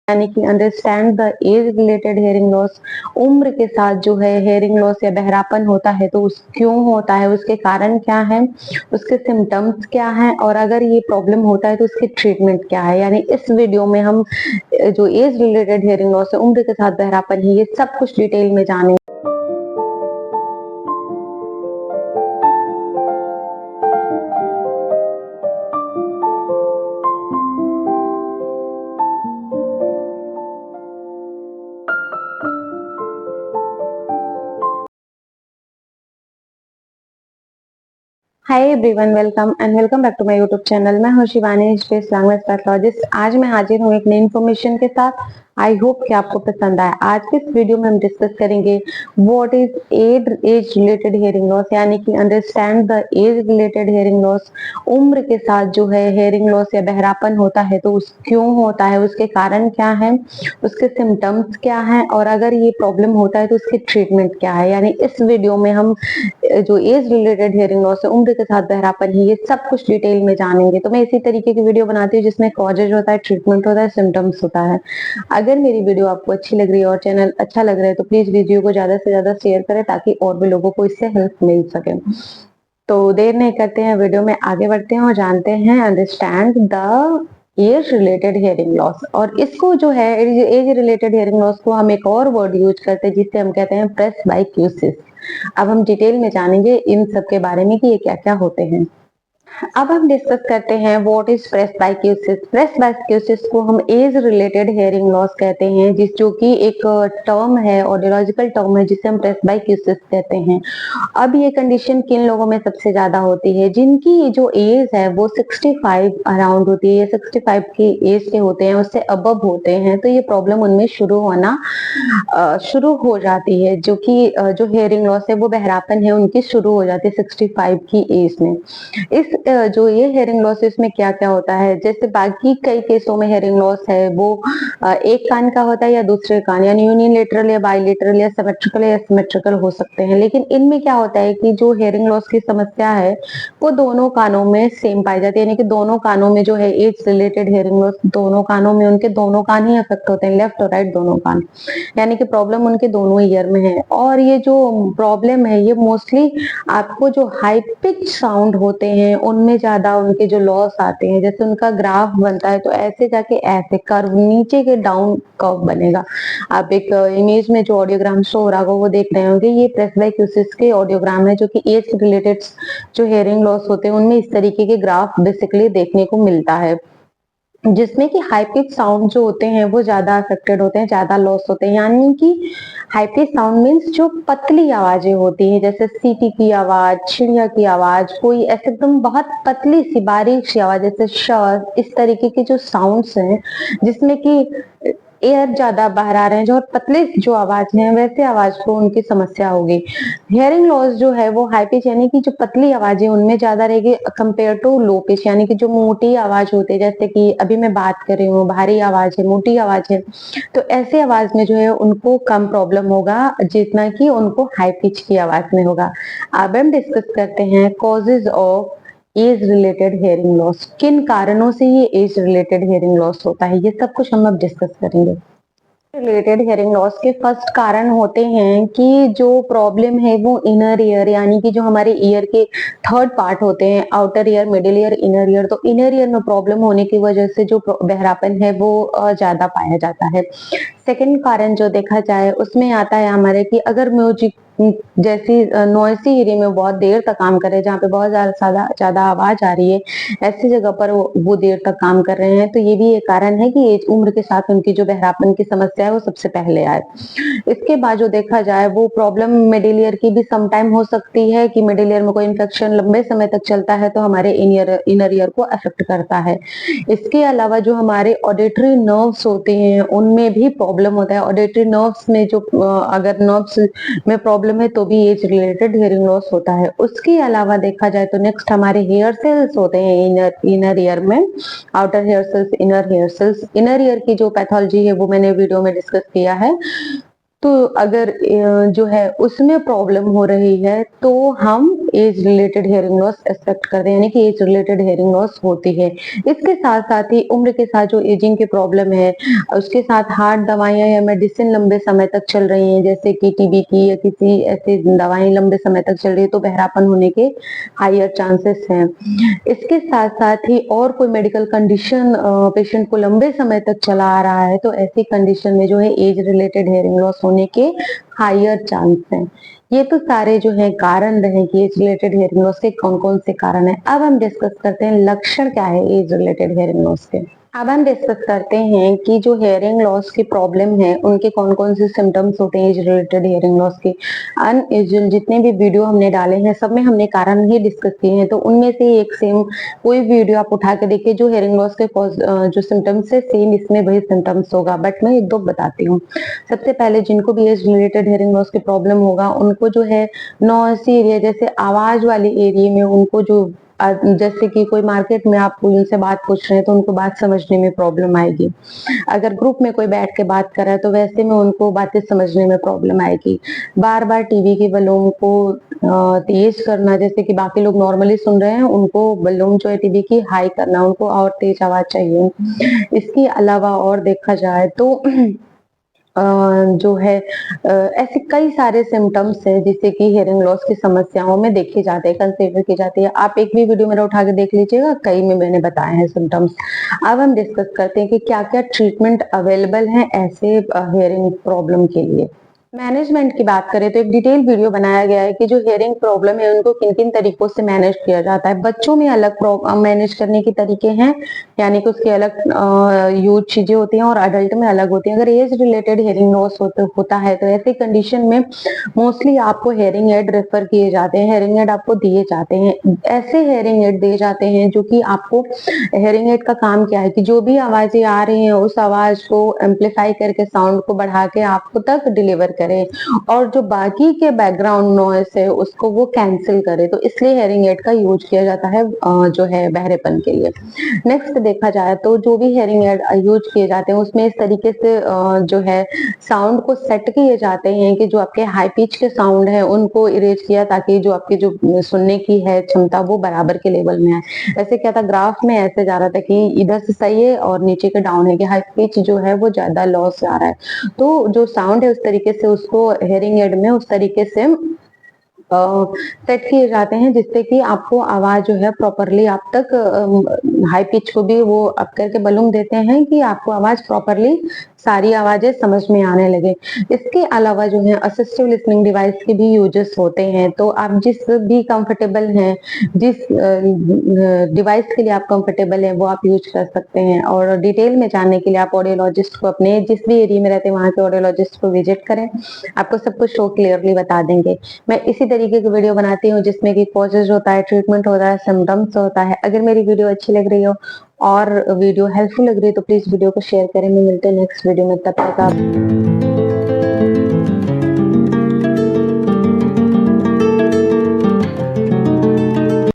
यानी कि understand the age related hearing loss. उम्र के साथ जो है हेयरिंग लॉस या बहरापन होता है तो उस क्यों होता है, उसके कारण क्या है, उसके सिम्टम्स क्या हैं, और अगर ये प्रॉब्लम होता है तो उसकी ट्रीटमेंट क्या है। यानी इस वीडियो में हम जो एज रिलेटेड हेयरिंग लॉस है, उम्र के साथ बहरापन है, ये सब कुछ डिटेल में जानेंगे। Hi everyone, welcome and welcome back to my YouTube channel. मैं हूं शिवानी, स्पेस लैंग्वेज पैथोलॉजिस्ट। आज मैं हाजिर हूं एक नई इन्फॉर्मेशन के साथ। आई होप कि आपको पसंद आए। आज के इस वीडियो में हम डिस्कस करेंगे what is age related hearing loss, यानी कि understand the age related hearing loss. उम्र के साथ जो है हेयरिंग लॉस या बहरापन होता है तो उस क्यों होता है, उसके कारण क्या है, उसके सिम्टम्स क्या हैं, और अगर ये प्रॉब्लम होता है तो उसकी ट्रीटमेंट क्या है। यानी इस वीडियो में हम जो एज रिलेटेड हेयरिंग लॉस है, उम्र के साथ बहरापन है, ये सब कुछ डिटेल में जानेंगे। तो मैं इसी तरीके की वीडियो बनाती हूँ जिसमें कॉजेज होता है, ट्रीटमेंट होता है, सिम्टम्स होता है। अगर मेरी वीडियो आपको अच्छी लग रही है और चैनल अच्छा लग रहा है तो प्लीज वीडियो को ज्यादा से ज्यादा शेयर करें ताकि और भी लोगों को इससे हेल्प मिल सके। तो देर नहीं करते हैं, वीडियो में आगे बढ़ते हैं और जानते हैं understand the age related hearing loss. और इसको जो है एज रिलेटेड हेयरिंग लॉस को हम एक और वर्ड यूज करते हैं जिससे हम कहते हैं प्रेस्बाइक्यूसिस। अब हम डिटेल में जानेंगे इन सब के बारे में कि ये क्या क्या होते हैं। अब हम डिस्कस करते हैं व्हाट इज प्रेस्बाइक्यूसिस। प्रेस्बाइक्यूसिस को हम एज रिलेटेड हेयरिंग लॉस कहते हैं, जिस जो कि एक टर्म है, ऑडियोलॉजिकल टर्म है, जिसे हम प्रेस्बाइक्यूसिस कहते हैं। अब ये कंडीशन किन लोगों में सबसे ज्यादा होती है, जिनकी जो एज है वो 65 अराउंड होती है, 65 की एज के होते हैं, उससे अबव होते हैं, तो ये प्रॉब्लम उनमें शुरू होना शुरू हो जाती है। जो कि जो हेयरिंग लॉस है वो बहरापन है उनकी शुरू हो जाती है 65 की एज में। इस जो ये हेयरिंग लॉस है इसमें क्या क्या होता है, जैसे बाकी कई केसों में हेयरिंग लॉस है वो एक कान का होता है या दूसरे कान, यानी यूनिलेटरल या बाइलेटरल या सिमेट्रिकल या एसिमेट्रिकल हो सकते हैं। लेकिन इनमें क्या होता है कि जो हेयरिंग लॉस की समस्या है वो दोनों कानों में सेम पाई जाती है, यानी कि दोनों कानों में जो है एज रिलेटेड हेयरिंग लॉस, दोनों कानों में उनके दोनों कान ही अफेक्ट होते हैं, लेफ्ट और राइट दोनों कान, यानी कि प्रॉब्लम उनके दोनों ईयर में है। और ये जो प्रॉब्लम है ये मोस्टली आपको जो हाई पिच साउंड होते हैं उनमें ज्यादा उनके जो लॉस आते हैं। जैसे उनका ग्राफ बनता है तो ऐसे जाके ऐसे कर्व नीचे के डाउन कर्व बनेगा। आप एक इमेज में जो ऑडियोग्राम शो हो रहा होगा वो देख रहे होंगे, ये प्रेस्बाइक्यूसिस के ऑडियोग्राम है जो कि एज रिलेटेड जो हेयरिंग लॉस होते हैं उनमें इस तरीके के ग्राफ बेसिकली देखने को मिलता है, जिसमें कि हाई पिच साउंड जो होते हैं वो ज्यादा अफेक्टेड होते हैं, ज्यादा लॉस होते हैं। यानी कि हाई पिच साउंड मीन्स जो पतली आवाजें होती हैं, जैसे सीटी की आवाज, चिड़िया की आवाज, कोई ऐसे एकदम बहुत पतली सी बारीक सी आवाज, जैसे श, इस तरीके के जो साउंड्स हैं जिसमें कि एयर ज्यादा बाहर आ रहे हैं, जो पतले जो आवाज है वैसे आवाज को उनकी समस्या होगी। हियरिंग लॉस जो है वो हाई पिच यानी कि जो पतली आवाज है उनमें ज्यादा रहेगी कंपेयर टू लो पिच, यानी कि जो मोटी आवाज होती है, जैसे कि अभी मैं बात कर रही हूँ, भारी आवाज है, मोटी आवाज है, तो ऐसे आवाज में जो है उनको कम प्रॉब्लम होगा जितना कि उनको हाई पिच की आवाज में होगा। अब हम डिस्कस करते हैं causes of age related hearing loss. किन कारणों से ये एज रिलेटेड हेयरिंग लॉस होता है, ये सब कुछ हम अब डिस्कस करेंगे। रिलेटेड हेयरिंग लॉस के फर्स्ट कारण होते हैं कि जो प्रॉब्लम है वो इनर ईयर, यानी कि जो हमारे ईयर के थर्ड पार्ट होते हैं, outer ear, middle ear, inner ear, तो इनर ईयर में प्रॉब्लम होने की वजह से जो बहरापन है वो ज्यादा पाया जाता है। सेकंड कारण जो देखा जाए उसमें आता है हमारे कि अगर म्यूजिक जैसी नॉइसी एरिया में बहुत देर तक काम कर रहे हैं, जहाँ पे बहुत ज्यादा ज्यादा आवाज आ रही है, ऐसी जगह पर वो देर तक काम कर रहे हैं, तो ये भी एक कारण है कि एज उम्र के साथ उनकी जो बहरापन की समस्या है वो सबसे पहले आए। इसके बाद जो देखा जाए वो प्रॉब्लम मिडिल ईयर की भी समटाइम हो सकती है कि मिडिल ईयर में कोई इन्फेक्शन लंबे समय तक चलता है तो हमारे इनर ईयर को अफेक्ट करता है। इसके अलावा जो हमारे ऑडिटरी नर्व्स होते हैं उनमें भी प्रॉब्लम होता है। ऑडिटरी नर्व्स में जो अगर नर्व्स में प्रॉब्लम है तो भी एज रिलेटेड हेयरिंग लॉस होता है। उसके अलावा देखा जाए तो नेक्स्ट हमारे हेयर सेल्स होते हैं इनर ईयर में, outer hair cells, inner hair cells. Inner ear की जो पैथोलॉजी है वो मैंने वीडियो में डिस्कस किया है। तो अगर जो है उसमें प्रॉब्लम हो रही है तो हम age related hearing loss expect करते हैं, यानी कि एज रिलेटेड हेयरिंग लॉस होती है। इसके साथ साथ ही उम्र के साथ जो एजिंग की प्रॉब्लम है, उसके साथ हार्ट दवाइयां या मेडिसिन लंबे समय तक चल रही हैं, जैसे कि टीबी की या किसी ऐसी दवाएं लंबे समय तक चल रही है, तो बहरापन होने के हायर चांसेस हैं। इसके साथ साथ ही और कोई मेडिकल कंडीशन पेशेंट को लंबे समय तक चला आ रहा है, तो ऐसी कंडीशन में जो है एज रिलेटेड हेयरिंग लॉस होने के हायर चांस हैं। ये तो सारे जो है कारण रहे कि एज रिलेटेड हेयरिंग लॉस के कौन कौन से कारण है। अब हम डिस्कस करते हैं लक्षण क्या है एज रिलेटेड हेयरिंग लॉस के। अब हम डिस्कस करते हैं कि जो हेयरिंग लॉस की प्रॉब्लम है उनके कौन कौन से सिम्टम्स होते हैं एज रिलेटेड हेयरिंग लॉस के। अनयूजुअल जितने भी वीडियो हमने डाले हैं सब में हमने कारण ही डिस्कस किए हैं, तो उनमें से एक सेम कोई वीडियो आप उठा के देखिए, जो हेयरिंग लॉस के जो सिम्टम्स है सेम इसमें वही सिम्टम्स होगा, बट मैं एक दो बताती हूँ। सबसे पहले जिनको भी एज रिलेटेड हेयरिंग लॉस की प्रॉब्लम होगा उनको जो है नॉइसी एरिया, जैसे आवाज वाले एरिया में उनको जो जैसे कि कोई मार्केट में आप उनसे बात पूछ रहे हैं तो उनको बात समझने में प्रॉब्लम आएगी। अगर ग्रुप में कोई बैठ के बात कर रहा है तो वैसे में उनको बातें समझने में प्रॉब्लम आएगी। बार बार टीवी के वॉल्यूम को तेज करना, जैसे कि बाकी लोग नॉर्मली सुन रहे हैं उनको वॉल्यूम जो है टीवी की हाई करना, उनको और तेज आवाज चाहिए। इसके अलावा और देखा जाए तो जो है ऐसे कई सारे सिम्टम्स हैं जिससे कि हेयरिंग लॉस की समस्याओं में देखे जाते हैं, कंसीडर की जाती है। आप एक भी वीडियो मेरा उठा के देख लीजिएगा, कई में मैंने बताए हैं सिम्टम्स। अब हम डिस्कस करते हैं कि क्या क्या ट्रीटमेंट अवेलेबल है ऐसे हेयरिंग प्रॉब्लम के लिए। मैनेजमेंट की बात करें तो एक डिटेल वीडियो बनाया गया है कि जो हेयरिंग प्रॉब्लम है उनको किन किन तरीकों से मैनेज किया जाता है। बच्चों में अलग मैनेज करने के तरीके हैं, यानी कि उसके अलग यूज चीजें होती हैं और अडल्ट में अलग होती हैं। अगर एज रिलेटेड हेयरिंग लॉस होता है तो ऐसी कंडीशन में मोस्टली आपको हेयरिंग एड रेफर किए जाते हैं, हेयरिंग एड आपको दिए जाते हैं। ऐसे हेयरिंग एड दिए जाते हैं जो कि आपको, हेयरिंग एड का काम क्या है कि जो भी आवाजें आ रही हैं उस आवाज को एम्पलीफाई करके साउंड को बढ़ा के आपको तक डिलीवर करे, और जो बाकी के बैकग्राउंड नॉइस है उसको वो कैंसिल करे। तो इसलिए हेयरिंग एड का यूज किया जाता है जो है बहरेपन के लिए। नेक्स्ट देखा जाए तो जो भी हेयरिंग एड यूज किए जाते हैं उसमें इस तरीके से जो है साउंड को सेट किए जाते हैं कि जो आपके हाई पिच के साउंड है उनको इरेज किया, ताकि जो आपकी जो सुनने की है क्षमता वो बराबर के लेवल में आए। ऐसे क्या था, ग्राफ में ऐसे जा रहा था कि इधर से सही है और नीचे के डाउन है, कि हाई पिच जो है वो ज्यादा लॉस जा रहा है। तो जो साउंड है उस तरीके से उसको हेयरिंग एड में उस तरीके से सेट किए जाते हैं जिससे कि आपको आवाज जो है प्रॉपरली आप तक, हाई पिच को भी वो अप करके वॉल्यूम देते हैं कि आपको आवाज प्रॉपरली सारी आवाजें समझ में आने लगे। इसके अलावा जो है असिस्टिव लिसनिंग डिवाइस के भी यूजेस होते हैं, तो आप जिस भी कंफर्टेबल हैं, जिस डिवाइस के लिए आप कंफर्टेबल हैं वो आप यूज कर सकते हैं। और डिटेल में जानने के लिए आप ऑडियोलॉजिस्ट को, अपने जिस भी एरिया में रहते हैं वहां के ऑडियोलॉजिस्ट को विजिट करें, आपको सब कुछ शो क्लियरली बता देंगे। मैं इसी तरीके की वीडियो बनाती हूँ जिसमें कि कॉजेज होता है, ट्रीटमेंट होता है, सिम्टम्स होता है। अगर मेरी वीडियो अच्छी लग रही हो और वीडियो हेल्पफुल लग रही है तो प्लीज वीडियो को शेयर करें। मैं मिलते हैं नेक्स्ट वीडियो में, तब तक आप